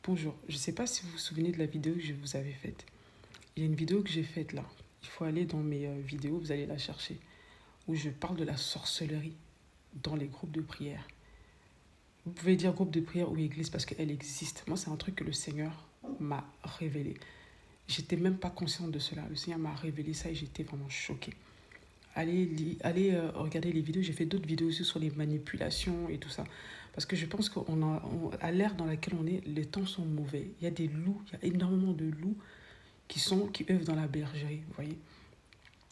Bonjour, je ne sais pas si vous vous souvenez de la vidéo que je vous avais faite. Il y a une vidéo que j'ai faite là. Il faut aller dans mes vidéos, vous allez la chercher. Où je parle de la sorcellerie dans les groupes de prière. Vous pouvez dire groupe de prière ou église parce qu'elle existe. Moi, c'est un truc que le Seigneur m'a révélé. J'étais même pas consciente de cela. Le Seigneur m'a révélé ça et j'étais vraiment choquée. Allez regarder les vidéos. J'ai fait d'autres vidéos aussi sur les manipulations et tout ça. Parce que je pense qu'à l'ère dans laquelle on est, les temps sont mauvais. Il y a des loups, il y a énormément de loups qui œuvrent dans la bergerie. Vous voyez,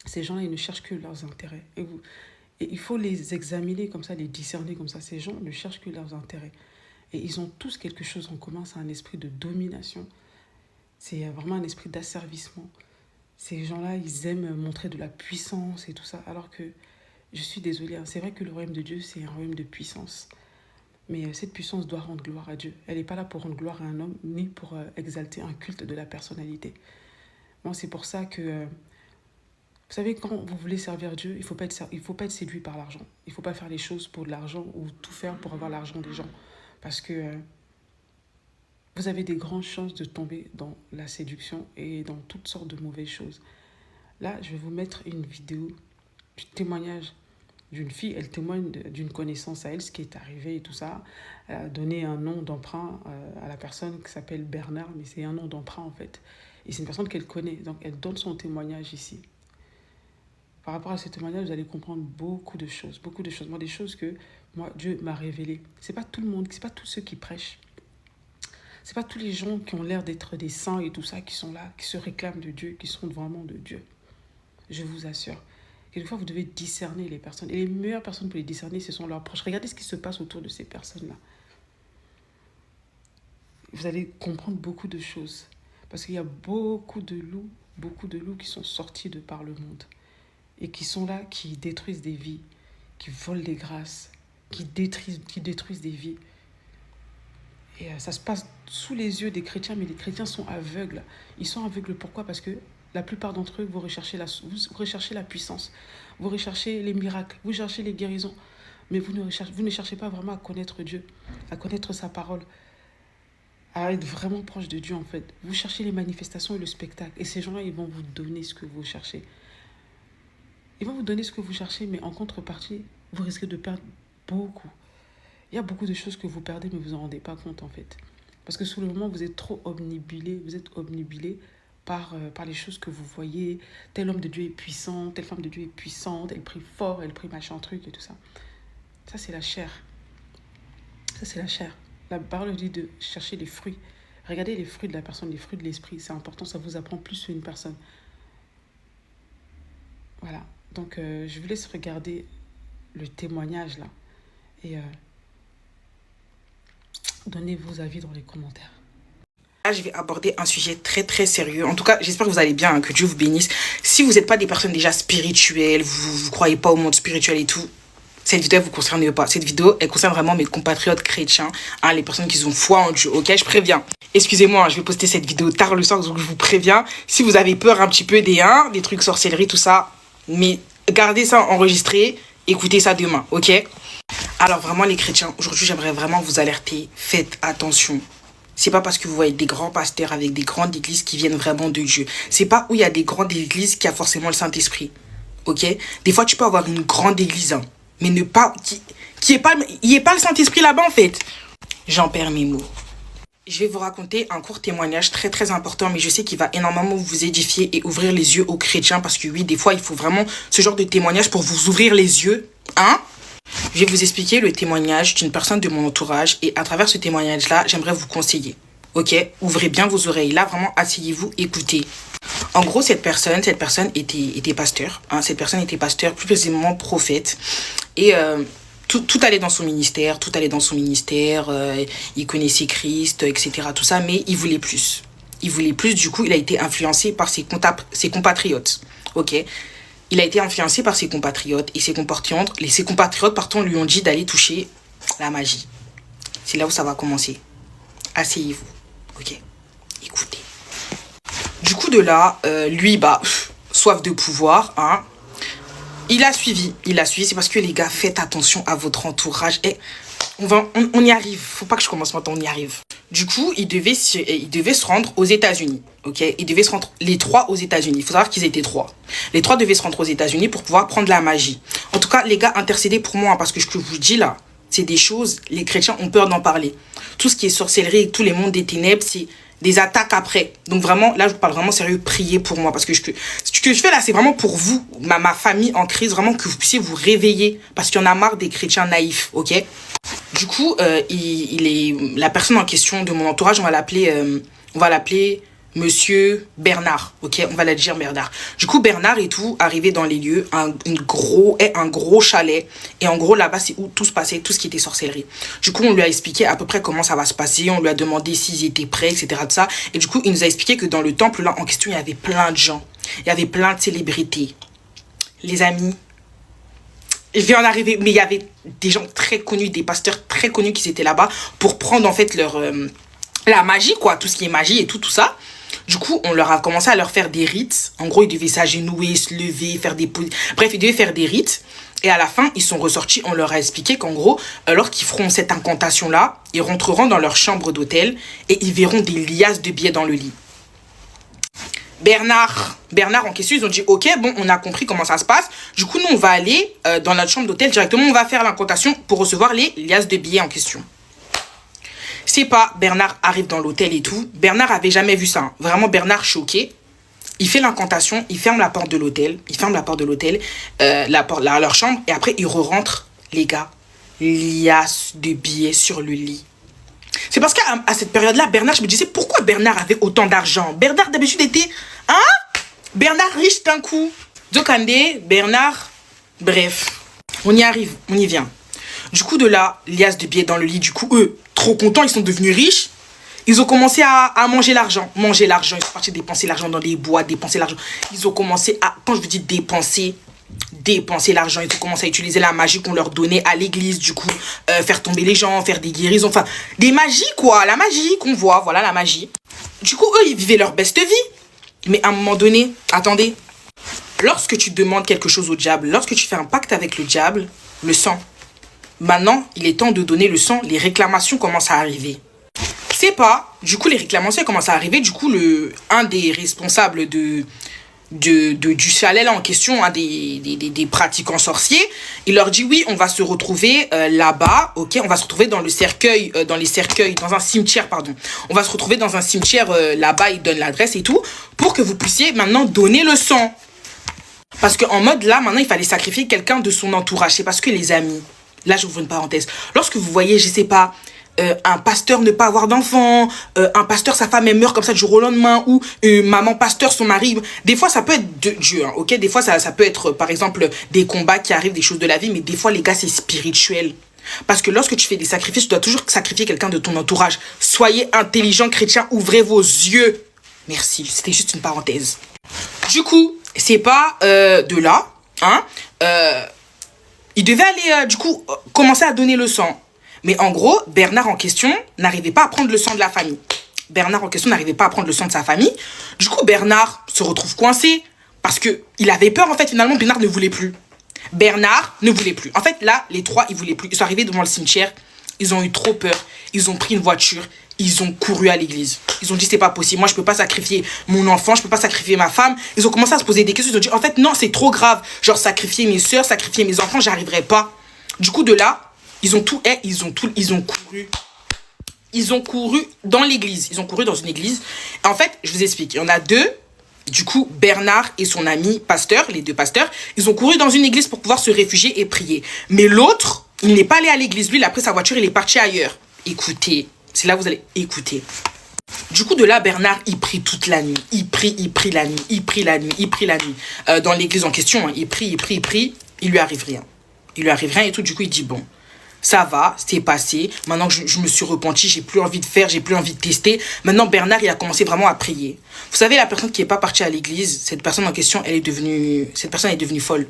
ces gens-là, ils ne cherchent que leurs intérêts. Et il faut les examiner comme ça, les discerner comme ça. Ces gens ne cherchent que leurs intérêts. Et ils ont tous quelque chose en commun. C'est un esprit de domination. C'est vraiment un esprit d'asservissement. Ces gens-là, ils aiment montrer de la puissance et tout ça. Alors que, je suis désolée, hein, c'est vrai que le royaume de Dieu, c'est un royaume de puissance. Mais cette puissance doit rendre gloire à Dieu. Elle n'est pas là pour rendre gloire à un homme, ni pour exalter un culte de la personnalité. Moi, c'est pour ça que, vous savez, quand vous voulez servir Dieu, il ne faut pas être séduit par l'argent. Il ne faut pas faire les choses pour de l'argent ou tout faire pour avoir l'argent des gens. Parce que vous avez des grandes chances de tomber dans la séduction et dans toutes sortes de mauvaises choses. Là, je vais vous mettre une vidéo du témoignage d'une fille. Elle témoigne d'une connaissance à elle, ce qui est arrivé et tout ça. Elle a donné un nom d'emprunt à la personne qui s'appelle Bernard, mais c'est un nom d'emprunt en fait. Et c'est une personne qu'elle connaît, donc elle donne son témoignage ici. Par rapport à ce témoignage, vous allez comprendre beaucoup de choses. Moi, des choses que Dieu m'a révélées. C'est pas tout le monde, c'est pas tous ceux qui prêchent. C'est pas tous les gens qui ont l'air d'être des saints et tout ça, qui sont là, qui se réclament de Dieu, qui sont vraiment de Dieu. Je vous assure. Quelquefois, vous devez discerner les personnes. Et les meilleures personnes pour les discerner, ce sont leurs proches. Regardez ce qui se passe autour de ces personnes-là. Vous allez comprendre beaucoup de choses. Parce qu'il y a beaucoup de loups qui sont sortis de par le monde. Et qui sont là, qui détruisent des vies, qui volent des grâces, qui détruisent des vies. Et ça se passe sous les yeux des chrétiens, mais les chrétiens sont aveugles. Ils sont aveugles pourquoi? Parce que la plupart d'entre eux, vous recherchez la puissance, vous recherchez les miracles, vous cherchez les guérisons, mais vous ne cherchez pas vraiment à connaître Dieu, à connaître sa parole, à être vraiment proche de Dieu en fait. Vous cherchez les manifestations et le spectacle, et ces gens-là, ils vont vous donner ce que vous cherchez. Ils vont vous donner ce que vous cherchez, mais en contrepartie, vous risquez de perdre beaucoup. Il y a beaucoup de choses que vous perdez, mais vous en rendez pas compte en fait. Parce que sous le moment, vous êtes trop obnubilé, par les choses que vous voyez. Tel homme de Dieu est puissant, telle femme de Dieu est puissante, elle prie fort, elle prie machin truc et tout ça. Ça, c'est la chair. Ça, c'est la chair. La parole dit de chercher les fruits. Regardez les fruits de la personne, les fruits de l'esprit. C'est important, ça vous apprend plus sur une personne. Voilà. Donc, je vous laisse regarder le témoignage là. Et donnez vos avis dans les commentaires. Là, je vais aborder un sujet très très sérieux. En tout cas, j'espère que vous allez bien, hein, que Dieu vous bénisse. Si vous n'êtes pas des personnes déjà spirituelles, vous ne croyez pas au monde spirituel et tout, cette vidéo ne vous concerne pas. Cette vidéo, elle concerne vraiment mes compatriotes chrétiens, hein, les personnes qui ont foi en Dieu, ok? Je préviens. Excusez-moi, hein, je vais poster cette vidéo tard le soir, donc je vous préviens. Si vous avez peur un petit peu des trucs sorcellerie, tout ça, mais gardez ça enregistré, écoutez ça demain, ok? Alors vraiment les chrétiens, aujourd'hui j'aimerais vraiment vous alerter, faites attention. C'est pas parce que vous voyez des grands pasteurs avec des grandes églises qui viennent vraiment de Dieu. C'est pas où il y a des grandes églises qu'il y a forcément le Saint-Esprit. Ok? Des fois tu peux avoir une grande église, hein, mais ne pas il n'y ait pas le Saint-Esprit là-bas en fait. J'en perds mes mots. Je vais vous raconter un court témoignage très très important, mais je sais qu'il va énormément vous édifier et ouvrir les yeux aux chrétiens, parce que oui, des fois il faut vraiment ce genre de témoignage pour vous ouvrir les yeux, hein? Je vais vous expliquer le témoignage d'une personne de mon entourage, et à travers ce témoignage-là, j'aimerais vous conseiller. Ok? Ouvrez bien vos oreilles. Là, vraiment, asseyez-vous, écoutez. En gros, cette personne était pasteur. Hein, cette personne était pasteur, plus précisément prophète. Et tout allait dans son ministère. Il connaissait Christ, etc. Tout ça, mais il voulait plus. Du coup, il a été influencé par ses compatriotes. Ok? Il a été influencé par ses compatriotes, et ses compatriotes, lui ont dit d'aller toucher la magie. C'est là où ça va commencer. Asseyez-vous. Ok. Écoutez. Du coup de là, lui, soif de pouvoir, hein. Il a suivi. C'est parce que les gars, faites attention à votre entourage. Et on y arrive. Faut pas que je commence maintenant, on y arrive. Du coup, ils devaient se rendre aux États-Unis. Ok, ils devaient se rendre les trois aux États-Unis. Il faut savoir qu'ils étaient trois. Les trois devaient se rendre aux États-Unis pour pouvoir prendre la magie. En tout cas, les gars, intercédez pour moi, hein, parce que ce que je vous dis là, c'est des choses, les chrétiens ont peur d'en parler. Tout ce qui est sorcellerie et tous les mondes des ténèbres, c'est des attaques après. Donc vraiment, là, je vous parle vraiment sérieux, priez pour moi. Parce que ce que je fais là, c'est vraiment pour vous, ma famille en crise, vraiment que vous puissiez vous réveiller. Parce qu'il y en a marre des chrétiens naïfs, ok? Du coup, la personne en question de mon entourage, on va l'appeler Monsieur Bernard, ok? On va la dire Bernard. Du coup, Bernard et tout, arrivé dans les lieux, un gros chalet. Et en gros, là-bas, c'est où tout se passait, tout ce qui était sorcellerie. Du coup, on lui a expliqué à peu près comment ça va se passer. On lui a demandé s'ils étaient prêts, etc. de ça. Et du coup, il nous a expliqué que dans le temple, là, en question, il y avait plein de gens. Il y avait plein de célébrités. Les amis, je vais en arriver, mais il y avait des gens très connus, des pasteurs très connus qui étaient là-bas pour prendre, en fait, la magie, quoi. Tout ce qui est magie et tout ça. Du coup, on leur a commencé à leur faire des rites. En gros, ils devaient s'agenouiller, se lever, faire des... Bref, ils devaient faire des rites. Et à la fin, ils sont ressortis. On leur a expliqué qu'en gros, alors qu'ils feront cette incantation-là, ils rentreront dans leur chambre d'hôtel et ils verront des liasses de billets dans le lit. Bernard en question, ils ont dit, ok, bon, on a compris comment ça se passe. Du coup, nous, on va aller dans notre chambre d'hôtel directement. On va faire l'incantation pour recevoir les liasses de billets en question. C'est pas, Bernard arrive dans l'hôtel et tout. Bernard avait jamais vu ça. Hein. Vraiment, Bernard choqué. Il fait l'incantation, il ferme la porte de l'hôtel. Leur chambre. Et après, il re-rentre, les gars. Liasse de billets sur le lit. C'est parce qu'à cette période-là, Bernard, je me disais, pourquoi Bernard avait autant d'argent? Bernard, d'habitude, était... Hein? Bernard riche d'un coup. Zokande, Bernard... Bref, on y arrive, on y vient. Du coup, de là, liasse de billets dans le lit. Du coup, eux, trop contents, ils sont devenus riches. Ils ont commencé à manger l'argent. Ils sont partis dépenser l'argent dans des boîtes, dépenser l'argent. Ils ont commencé à, quand je vous dis dépenser l'argent. Ils ont commencé à utiliser la magie qu'on leur donnait à l'église. Du coup, faire tomber les gens, faire des guérisons. Enfin, des magies, quoi. La magie qu'on voit, voilà, la magie. Du coup, eux, ils vivaient leur beste vie. Mais à un moment donné, attendez. Lorsque tu demandes quelque chose au diable, lorsque tu fais un pacte avec le diable, le sang. Maintenant, il est temps de donner le sang. Les réclamations commencent à arriver. C'est pas. Du coup, les réclamations commencent à arriver. Du coup, un des responsables du chalet là en question, un des pratiquants sorciers, il leur dit oui, on va se retrouver là-bas, ok, on va se retrouver dans le cercueil, dans un cimetière, pardon. On va se retrouver dans un cimetière là-bas, il donne l'adresse et tout, pour que vous puissiez maintenant donner le sang. Parce qu'en mode là, maintenant, il fallait sacrifier quelqu'un de son entourage. C'est parce que les amis, là, j'ouvre une parenthèse. Lorsque vous voyez, je sais pas, un pasteur ne pas avoir d'enfant, un pasteur, sa femme, elle meurt comme ça du jour au lendemain, ou maman pasteur, son mari, des fois, ça peut être de Dieu, hein, ok? Des fois, ça peut être, par exemple, des combats qui arrivent, des choses de la vie, mais des fois, les gars, c'est spirituel. Parce que lorsque tu fais des sacrifices, tu dois toujours sacrifier quelqu'un de ton entourage. Soyez intelligents, chrétiens, ouvrez vos yeux. Merci, c'était juste une parenthèse. Du coup, c'est pas de là, hein, il devait aller, du coup, commencer à donner le sang. Mais en gros, Bernard en question n'arrivait pas à prendre le sang de la famille. Bernard en question n'arrivait pas à prendre le sang de sa famille. Du coup, Bernard se retrouve coincé parce qu'il avait peur, en fait, finalement, Bernard ne voulait plus. Bernard ne voulait plus. En fait, là, les trois, ils voulaient plus. Ils sont arrivés devant le cimetière. Ils ont eu trop peur. Ils ont pris une voiture. Ils ont couru à l'église. Ils ont dit, c'est pas possible. Moi, je peux pas sacrifier mon enfant. Je peux pas sacrifier ma femme. Ils ont commencé à se poser des questions. Ils ont dit, en fait, non, c'est trop grave. Genre, sacrifier mes soeurs, sacrifier mes enfants, j'arriverai pas. Du coup, de là, ils ont couru. Ils ont couru dans l'église. Ils ont couru dans une église. En fait, je vous explique. Il y en a deux. Du coup, Bernard et son ami pasteur, les deux pasteurs, ils ont couru dans une église pour pouvoir se réfugier et prier. Mais l'autre, il n'est pas allé à l'église. Lui, il a pris sa voiture, il est parti ailleurs. Écoutez, c'est là que vous allez écouter. Du coup, de là, Bernard, il prie toute la nuit. Il prie la nuit. Dans l'église en question, hein, il prie. Il lui arrive rien. Et tout. Du coup, il dit, bon, ça va, c'était passé. Maintenant que je me suis repenti, j'ai plus envie de faire, j'ai plus envie de tester. Maintenant, Bernard, il a commencé vraiment à prier. Vous savez, la personne qui n'est pas partie à l'église, cette personne en question, cette personne est devenue folle.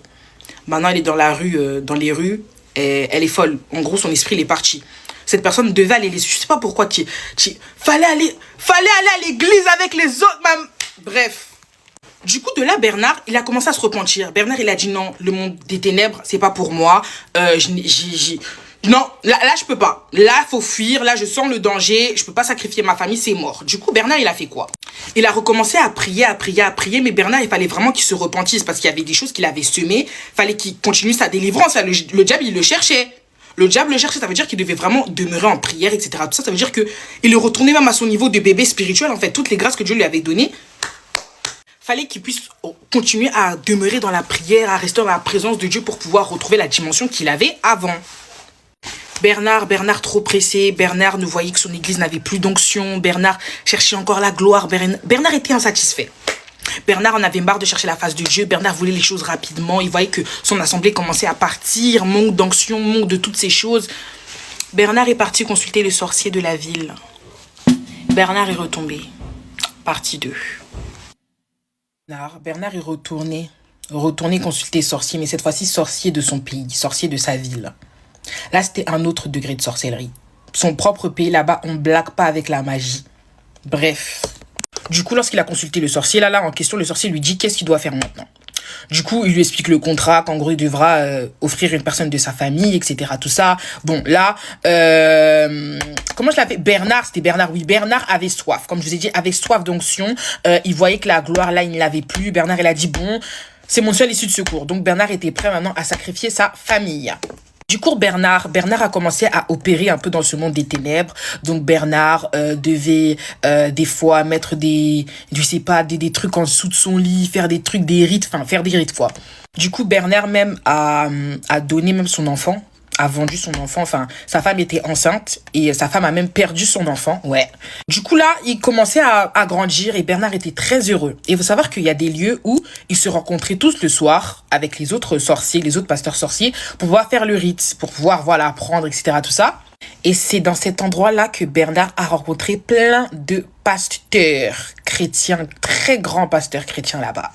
Maintenant, elle est dans la rue, dans les rues, et elle est folle. En gros, son esprit, il est parti. Cette personne devait aller, je sais pas pourquoi, fallait aller à l'église avec les autres, bref. Du coup, de là, Bernard, il a commencé à se repentir. Bernard, il a dit non, le monde des ténèbres, c'est pas pour moi. Non, là, je peux pas. Là, faut fuir. Là, je sens le danger. Je peux pas sacrifier ma famille, c'est mort. Du coup, Bernard, il a fait quoi? Il a recommencé à prier, mais Bernard, il fallait vraiment qu'il se repentisse parce qu'il y avait des choses qu'il avait semées. Fallait qu'il continue sa délivrance. Le diable, il le cherchait. Le diable le cherchait, ça veut dire qu'il devait vraiment demeurer en prière, etc. Tout ça, ça veut dire qu'il le retournait même à son niveau de bébé spirituel, en fait. Toutes les grâces que Dieu lui avait données, fallait qu'il puisse continuer à demeurer dans la prière, à rester dans la présence de Dieu pour pouvoir retrouver la dimension qu'il avait avant. Bernard trop pressé, Bernard ne voyait que son église n'avait plus d'onction, Bernard cherchait encore la gloire, Bernard était insatisfait. Bernard en avait marre de chercher la face de Dieu, Bernard voulait les choses rapidement, il voyait que son assemblée commençait à partir, manque d'onction, manque de toutes ces choses. Bernard est parti consulter le sorcier de la ville. Bernard est retombé. Partie 2. Bernard est retourné consulter sorcier, mais cette fois-ci sorcier de son pays, sorcier de sa ville. Là, c'était un autre degré de sorcellerie. Son propre pays, là-bas, on blague pas avec la magie. Bref. Du coup, lorsqu'il a consulté le sorcier, là, en question, le sorcier lui dit qu'est-ce qu'il doit faire maintenant. Du coup, il lui explique le contrat, qu'en gros, il devra offrir une personne de sa famille, etc. Tout ça. Bon, là, comment je l'appelle? Bernard, c'était Bernard, oui. Bernard avait soif. Comme je vous ai dit, avec soif d'onction. Il voyait que la gloire, là, il ne l'avait plus. Bernard, il a dit, bon, c'est mon seul issue de secours. Donc, Bernard était prêt maintenant à sacrifier sa famille. Du coup, Bernard a commencé à opérer un peu dans ce monde des ténèbres. Donc, Bernard devait des fois mettre des trucs en dessous de son lit, faire des trucs, des rites, quoi. Du coup, Bernard même a donné même son enfant, a vendu son enfant. Enfin, sa femme était enceinte et sa femme a même perdu son enfant. Ouais. Du coup, là, il commençait à grandir et Bernard était très heureux. Et il faut savoir qu'il y a des lieux où ils se rencontraient tous le soir avec les autres sorciers, les autres pasteurs sorciers, pour pouvoir faire le rite, pour pouvoir, voilà, apprendre, etc. Tout ça. Et c'est dans cet endroit-là que Bernard a rencontré plein de pasteurs chrétiens, très grands pasteurs chrétiens là-bas,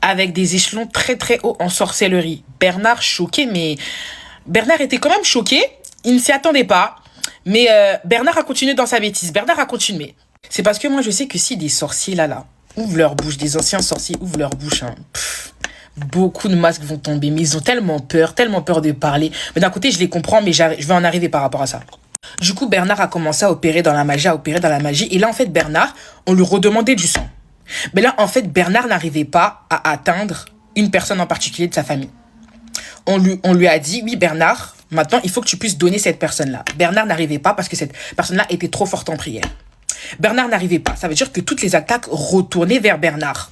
avec des échelons très, très hauts en sorcellerie. Bernard choqué, mais... Bernard était quand même choqué, il ne s'y attendait pas, mais Bernard a continué dans sa bêtise, Bernard a continué. C'est parce que moi je sais que si des sorciers là, ouvrent leur bouche, des anciens sorciers ouvrent leur bouche, beaucoup de masques vont tomber, mais ils ont tellement peur de parler. Mais d'un côté je les comprends, mais je vais en arriver par rapport à ça. Du coup Bernard a commencé à opérer dans la magie, et là en fait Bernard, on lui redemandait du sang. Mais là en fait Bernard n'arrivait pas à atteindre une personne en particulier de sa famille. On lui a dit, oui Bernard, maintenant il faut que tu puisses donner cette personne-là. Bernard n'arrivait pas parce que cette personne-là était trop forte en prière. Bernard n'arrivait pas. Ça veut dire que toutes les attaques retournaient vers Bernard.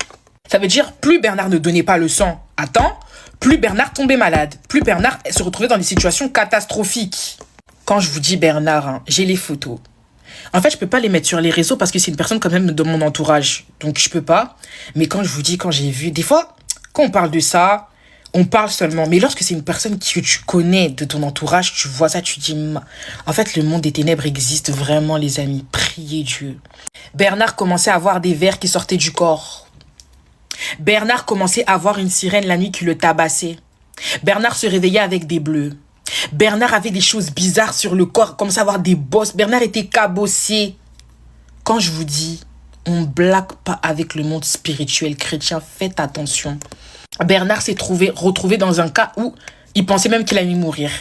Ça veut dire plus Bernard ne donnait pas le sang à temps, plus Bernard tombait malade. Plus Bernard se retrouvait dans des situations catastrophiques. Quand je vous dis Bernard, j'ai les photos. En fait, je peux pas les mettre sur les réseaux parce que c'est une personne quand même de mon entourage. Donc je peux pas. Mais quand je vous dis, quand j'ai vu, des fois, quand on parle de ça... On parle seulement, mais lorsque c'est une personne que tu connais de ton entourage, tu vois ça, tu dis... En fait, le monde des ténèbres existe vraiment, les amis. Priez Dieu. Bernard commençait à avoir des vers qui sortaient du corps. Bernard commençait à avoir une sirène la nuit qui le tabassait. Bernard se réveillait avec des bleus. Bernard avait des choses bizarres sur le corps, commençait à avoir des bosses. Bernard était cabossé. Quand je vous dis, on blague pas avec le monde spirituel chrétien, faites attention. Bernard s'est retrouvé dans un cas où il pensait même qu'il allait mourir.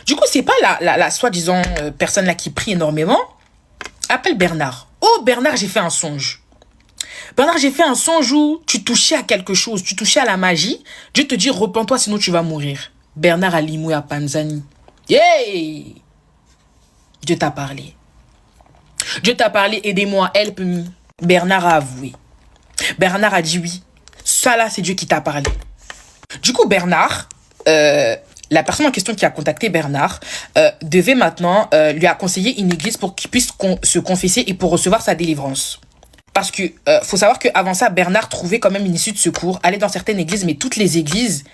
Du coup, c'est pas la soi-disant personne là qui prie énormément. Appelle Bernard. Oh Bernard, j'ai fait un songe. Bernard, j'ai fait un songe où tu touchais à quelque chose, tu touchais à la magie. Dieu te dit, repens-toi sinon tu vas mourir. Bernard a limoué à Panzani. Hey! Dieu t'a parlé. Dieu t'a parlé, aidez-moi, help me. Bernard a avoué. Bernard a dit oui. Ça là, c'est Dieu qui t'a parlé. Du coup, Bernard, la personne en question qui a contacté Bernard, devait maintenant lui a conseillé une église pour qu'il puisse se confesser et pour recevoir sa délivrance. Parce que faut savoir qu'avant ça, Bernard trouvait quand même une issue de secours, allait dans certaines églises, mais toutes les églises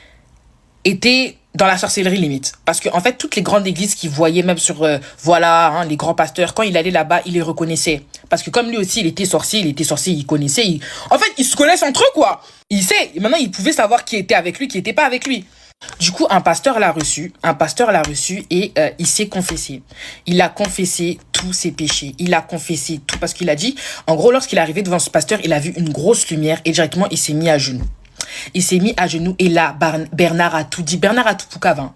étaient dans la sorcellerie limite. Parce que en fait, toutes les grandes églises qu'il voyait même sur, les grands pasteurs, quand il allait là-bas, il les reconnaissait. Parce que comme lui aussi, il était sorcier, il connaissait. En fait, ils se connaissent entre eux, quoi. Il sait. Et maintenant, il pouvait savoir qui était avec lui, qui n'était pas avec lui. Du coup, un pasteur l'a reçu et il s'est confessé. Il a confessé tous ses péchés. Il a confessé tout parce qu'il a dit, en gros, lorsqu'il est arrivé devant ce pasteur, il a vu une grosse lumière et directement, il s'est mis à genoux. Il s'est mis à genoux et là, Bernard a tout dit. Bernard a tout poucave.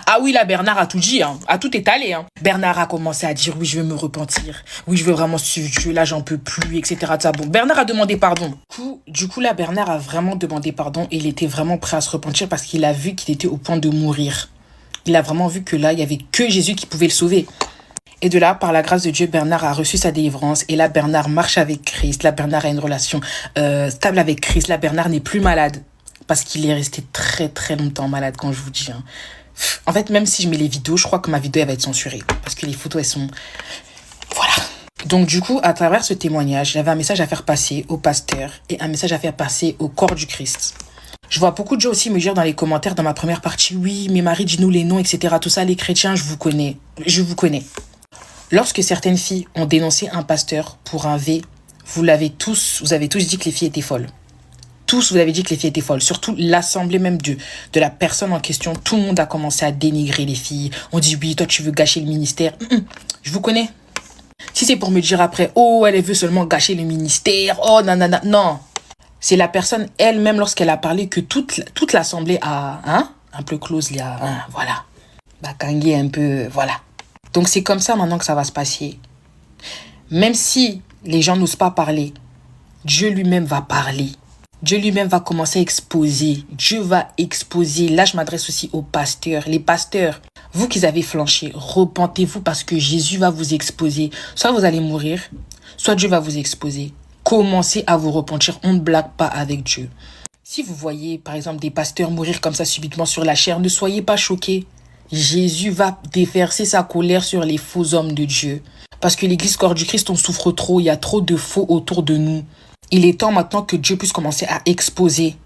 Ah oui, là, Bernard a tout dit, hein, a tout étalé. Hein. Bernard a commencé à dire, oui, je veux me repentir. Oui, je veux vraiment suivre Dieu, là, j'en peux plus, etc. Ça. Bon, Bernard a demandé pardon. Du coup, là, Bernard a vraiment demandé pardon et il était vraiment prêt à se repentir parce qu'il a vu qu'il était au point de mourir. Il a vraiment vu que là, il n'y avait que Jésus qui pouvait le sauver. Et de là, par la grâce de Dieu, Bernard a reçu sa délivrance. Et là, Bernard marche avec Christ. Là, Bernard a une relation stable avec Christ. Là, Bernard n'est plus malade. Parce qu'il est resté très, très longtemps malade, quand je vous dis. Hein. En fait, même si je mets les vidéos, je crois que ma vidéo, elle va être censurée. Parce que les photos, elles sont... Voilà. Donc, du coup, à travers ce témoignage, j'avais un message à faire passer au pasteur et un message à faire passer au corps du Christ. Je vois beaucoup de gens aussi me dire dans les commentaires, dans ma première partie, oui, mais Marie, dis-nous les noms, etc. Tout ça, les chrétiens, je vous connais. Je vous connais. Lorsque certaines filles ont dénoncé un pasteur pour un V, vous avez tous dit que les filles étaient folles. Tous, vous avez dit que les filles étaient folles. Surtout l'assemblée même de la personne en question. Tout le monde a commencé à dénigrer les filles. On dit, oui, toi, tu veux gâcher le ministère. Je vous connais. Si c'est pour me dire après, oh, elle veut seulement gâcher le ministère. Oh, nanana. Non. C'est la personne elle-même, lorsqu'elle a parlé, que toute l'assemblée a, un peu close, il y a, voilà. Bakangé un peu, voilà. Donc, c'est comme ça maintenant que ça va se passer. Même si les gens n'osent pas parler, Dieu lui-même va parler. Dieu lui-même va commencer à exposer. Dieu va exposer. Là, je m'adresse aussi aux pasteurs. Les pasteurs, vous qui avez flanché, repentez-vous parce que Jésus va vous exposer. Soit vous allez mourir, soit Dieu va vous exposer. Commencez à vous repentir. On ne blague pas avec Dieu. Si vous voyez, par exemple, des pasteurs mourir comme ça subitement sur la chair, ne soyez pas choqués. Jésus va déverser sa colère sur les faux hommes de Dieu. Parce que l'église corps du Christ, on souffre trop. Il y a trop de faux autour de nous. Il est temps maintenant que Dieu puisse commencer à exposer.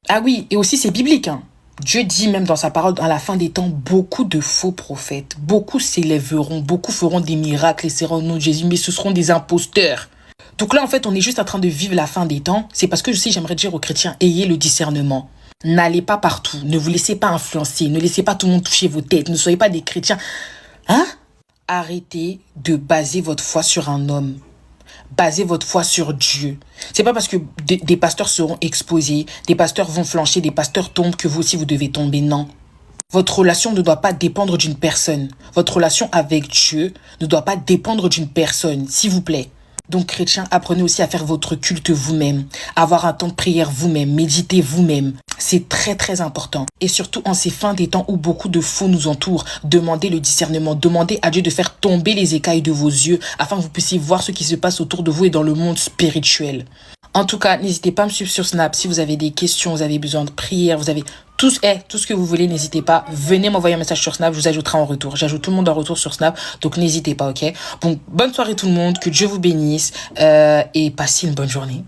Ah oui, et aussi c'est biblique. Hein. Dieu dit même dans sa parole, à la fin des temps, beaucoup de faux prophètes. Beaucoup s'élèveront, beaucoup feront des miracles et seront au nom de Jésus, mais ce seront des imposteurs. Donc là, en fait, on est juste en train de vivre la fin des temps. C'est parce que aussi, j'aimerais dire aux chrétiens, ayez le discernement. N'allez pas partout. Ne vous laissez pas influencer. Ne laissez pas tout le monde toucher vos têtes. Ne soyez pas des chrétiens. Arrêtez de baser votre foi sur un homme. Basez votre foi sur Dieu. C'est pas parce que des pasteurs seront exposés, des pasteurs vont flancher, des pasteurs tombent que vous aussi vous devez tomber. Non. Votre relation ne doit pas dépendre d'une personne. Votre relation avec Dieu ne doit pas dépendre d'une personne, s'il vous plaît. Donc, chrétiens, apprenez aussi à faire votre culte vous-même, avoir un temps de prière vous-même, méditer vous-même. C'est très, très important. Et surtout, en ces fins des temps où beaucoup de faux nous entourent, demandez le discernement, demandez à Dieu de faire tomber les écailles de vos yeux afin que vous puissiez voir ce qui se passe autour de vous et dans le monde spirituel. En tout cas, n'hésitez pas à me suivre sur Snap. Si vous avez des questions, vous avez besoin de prière, vous avez tout ce que vous voulez, n'hésitez pas. Venez m'envoyer un message sur Snap, je vous ajouterai en retour. J'ajoute tout le monde en retour sur Snap, donc n'hésitez pas, ok? Bon, bonne soirée tout le monde, que Dieu vous bénisse et passez une bonne journée.